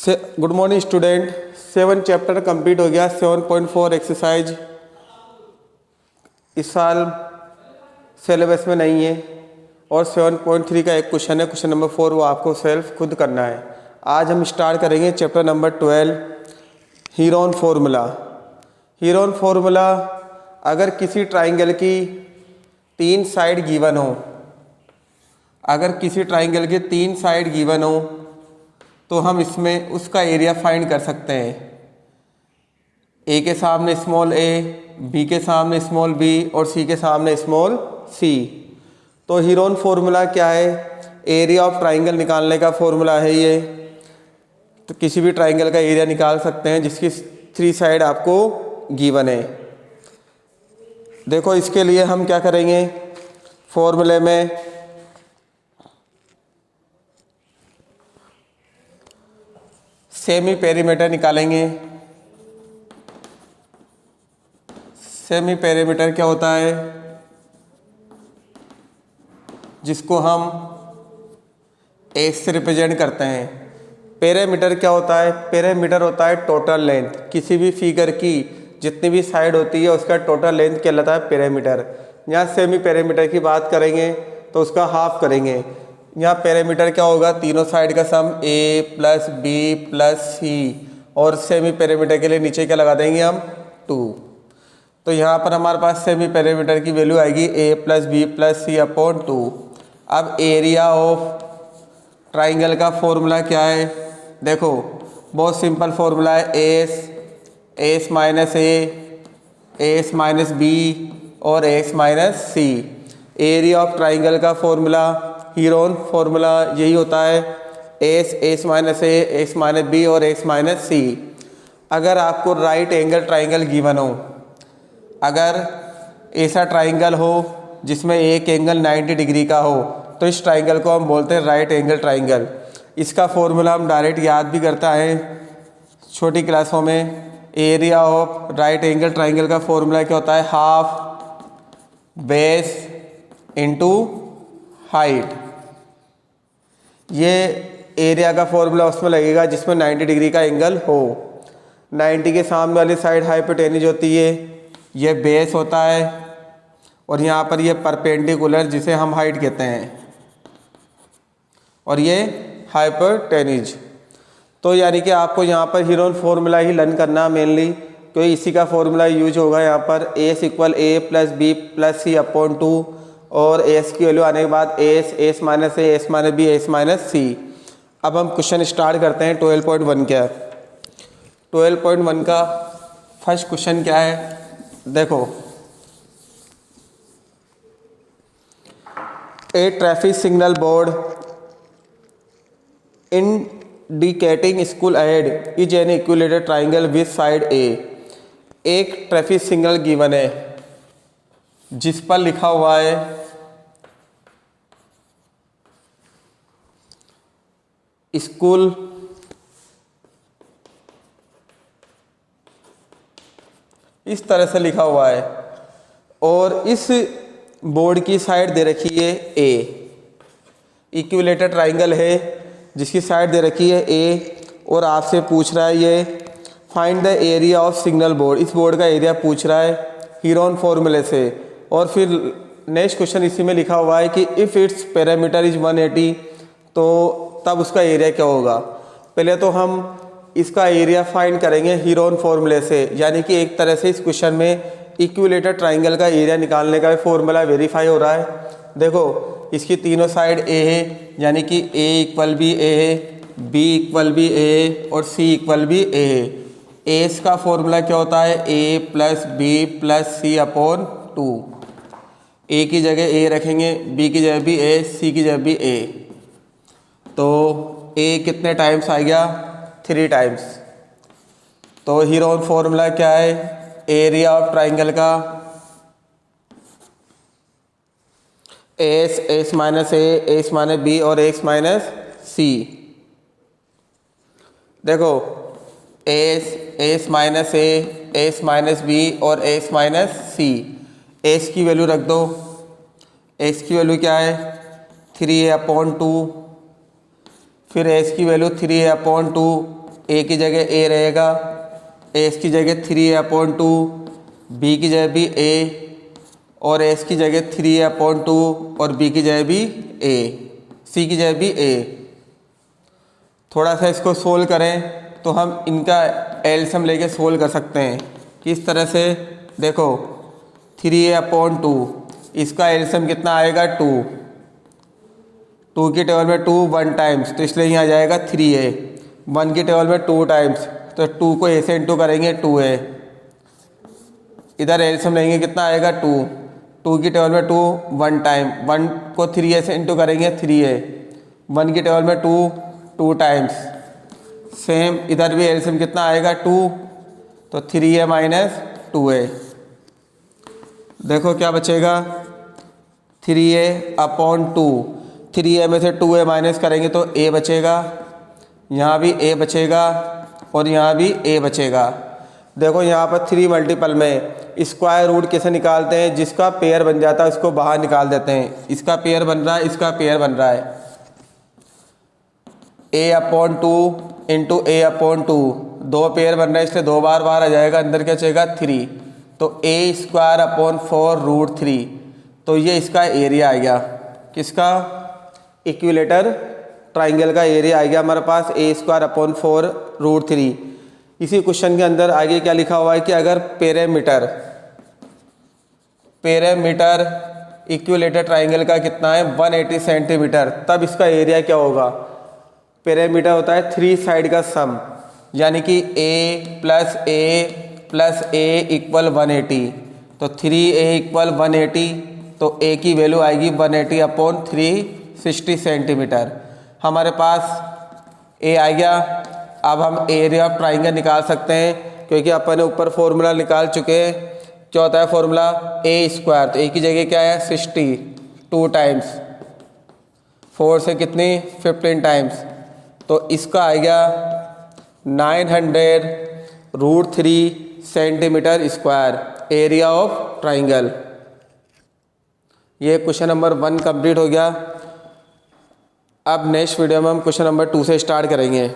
Good morning student. 7 chapter complete हो गया। 7.4 exercise इस साल सिलेबस में नहीं है और 7.3 का एक क्वेश्चन है, क्वेश्चन नंबर 4, वो आपको सेल्फ खुद करना है। आज हम स्टार्ट करेंगे chapter number 12, Heron formula. Heron formula, अगर किसी ट्राइंगल की 3 साइड गिवन हो, अगर किसी ट्राइंगल के 3 साइड गिवन हो तो हम इसमें उसका एरिया फाइंड कर सकते हैं। ए के सामने स्मॉल ए, बी के सामने स्मॉल बी और सी के सामने स्मॉल सी। तो हीरोन फार्मूला क्या है? एरिया ऑफ ट्राइंगल निकालने का फार्मूला है ये। तो किसी भी ट्राइंगल का एरिया निकाल सकते हैं जिसकी 3 साइड आपको गिवन है। देखो इसके लिए हम क्या करेंगे, फॉर्मूले में सेमी पेरीमीटर निकालेंगे। सेमी पेरीमीटर क्या होता है? जिसको हम एस से रिप्रेजेंट करते हैं। पेरीमीटर क्या होता है? पेरीमीटर होता है टोटल लेंथ। किसी भी फिगर की जितनी भी साइड होती है उसका टोटल लेंथ कहलाता है पेरीमीटर। यहाँ सेमी पेरीमीटर की बात करेंगे तो उसका हाफ करेंगे। यहाँ पेरीमीटर क्या होगा? तीनों साइड का सम ए प्लस बी प्लस सी, और सेमी पेरीमीटर के लिए नीचे क्या लगा देंगे हम? 2। तो यहाँ पर हमारे पास सेमी पेरीमीटर की वैल्यू आएगी A plus B plus C upon 2। अब एरिया ऑफ ट्राइंगल का फॉर्मूला क्या है? देखो बहुत सिंपल फॉर्मूला है, S minus A, S minus B और S minus C. Area of triangle का फॉर्मूला, हीरोन फार्मूला यही होता है, S minus A, S minus B और एस माइनस सी। अगर आपको राइट एंगल ट्राइंगल गिवन हो, अगर ऐसा ट्राइंगल हो जिसमें एक एंगल 90 डिग्री का हो, तो इस ट्राइंगल को हम बोलते हैं राइट एंगल ट्राइंगल। इसका फॉर्मूला हम डायरेक्ट याद भी करता है छोटी क्लासों में। Area of right angle triangle का फॉर्मूला क्या होता है? Half base into height. ये एरिया का फॉर्मूला उसमें लगेगा जिसमें 90 डिग्री का एंगल हो। 90 के सामने वाली साइड हाइपोटेन्यूज होती है, ये बेस होता है, और यहाँ पर ये परपेंडिकुलर जिसे हम हाइट कहते हैं, और ये हाइपोटेन्यूज। तो यानी कि आपको यहाँ पर हीरोन फार्मूला ही लर्न करना मेनली, क्योंकि इसी का फॉर्मूला यूज होगा यहाँ पर। S equal A plus B plus C upon 2, और एस की वैल्यू आने के बाद S minus A, S minus B, S minus C. अब हम क्वेश्चन स्टार्ट करते हैं। 12.1 क्या है? 12.1 का फर्स्ट क्वेश्चन क्या है? देखो, a traffic signal board indicating school ahead is an equilateral triangle with side a. एक ट्रैफिक सिग्नल गिवन है जिस पर लिखा हुआ है स्कूल इस तरह से लिखा हुआ है, और इस बोर्ड की साइड दे रखी है ए। इक्विलेटरल ट्राइंगल है जिसकी साइड दे रखी है ए, और आपसे पूछ रहा है ये find the area of signal board. इस बोर्ड का एरिया पूछ रहा है हीरोन फार्मूले से। और फिर नेक्स्ट क्वेश्चन इसी में लिखा हुआ है कि इफ़ इट्स पैरामीटर इज 180, तो तब उसका एरिया क्या होगा। पहले तो हम इसका एरिया फाइंड करेंगे हीरोन फार्मूले से, यानी कि एक तरह से इस क्वेश्चन में इक्विलेटरल ट्राइंगल का एरिया निकालने का फॉर्मूला वेरीफाई हो रहा है। देखो इसकी तीनों साइड ए है, यानी कि ए इक्वल भी ए है, बी इक्वल भी ए है और सी इक्वल भी ए है। एस का फॉर्मूला क्या होता है? ए plus B plus C upon 2। ए की जगह ए रखेंगे, बी की जगह भी ए, सी की जगह भी ए। तो ए कितने टाइम्स आ गया? 3 टाइम्स। तो हीरोन फार्मूला क्या है? एरिया ऑफ ट्राइंगल का S minus A, S minus B और एस माइनस सी। देखो S minus A, S minus B और एस माइनस सी। एस की वैल्यू रख दो। एस की वैल्यू क्या है? 3a upon 2। फिर एस की वैल्यू 3a अपॉन 2 ए की जगह ए रहेगा, एस की जगह 3a/2, बी की जगह भी ए, और एस की जगह 3a/2 और बी की जगह भी ए, सी की जगह भी ए। थोड़ा सा इसको सोल्व करें तो हम इनका एलसीएम लेके सोल्व कर सकते हैं। किस तरह से, देखो 3a/2, इसका एलसीएम कितना आएगा 2, 2 की टेबल में 2 1 टाइम्स, तो इसलिए यहाँ आ जाएगा 3a। 1 की टेबल में 2 टाइम्स, तो 2 को a से इंटू करेंगे 2a। इधर एलसीएम लेंगे कितना आएगा 2, 2 की टेबल में 2 1 टाइम, 1 को 3a से इंटू करेंगे 3a। 1 की टेबल में 2 2 टाइम्स, सेम इधर भी एलसीएम कितना आएगा 2, तो 3a माइनस 2a। देखो क्या बचेगा 3a/2, 3a में से 2a माइनस करेंगे तो a बचेगा, यहाँ भी a बचेगा और यहाँ भी a बचेगा। देखो यहाँ पर 3 मल्टीपल में स्क्वायर रूट कैसे निकालते हैं, जिसका पेयर बन जाता है उसको बाहर निकाल देते हैं। इसका पेयर बन रहा है, इसका पेयर बन रहा है, a/2 इंटू a/2, 2 पेयर बन रहा है इसलिए 2 बार बाहर आ जाएगा, अंदर क्या बचेगा 3, तो a²/4√3। तो ये इसका एरिया आ गया, किसका, इक्विलेटर ट्राइंगल का एरिया आ गया हमारे पास a²/4√3। इसी क्वेश्चन के अंदर आगे क्या लिखा हुआ है कि अगर पेरीमीटर इक्विलेटर ट्राइंगल का कितना है 180 सेंटीमीटर, तब इसका एरिया क्या होगा। पेरीमीटर होता है 3 साइड का सम, यानी कि a + a + a = 180, तो 3a = 180, तो a की वैल्यू आएगी 180/360 सेंटीमीटर। हमारे पास a आ गया। अब हम एरिया ऑफ ट्राइंगल निकाल सकते हैं, क्योंकि अपन ने ऊपर फॉर्मूला निकाल चुके हैं। क्या होता है फॉर्मूला, a², तो a की जगह क्या है 60, 2 टाइम्स, 4 से कितनी 15 टाइम्स, तो इसका आएगा 900√3 centimetre square area of triangle. ये क्वेश्चन नंबर 1 कंप्लीट हो गया। अब नेक्स्ट वीडियो में हम क्वेश्चन नंबर 2 से स्टार्ट करेंगे।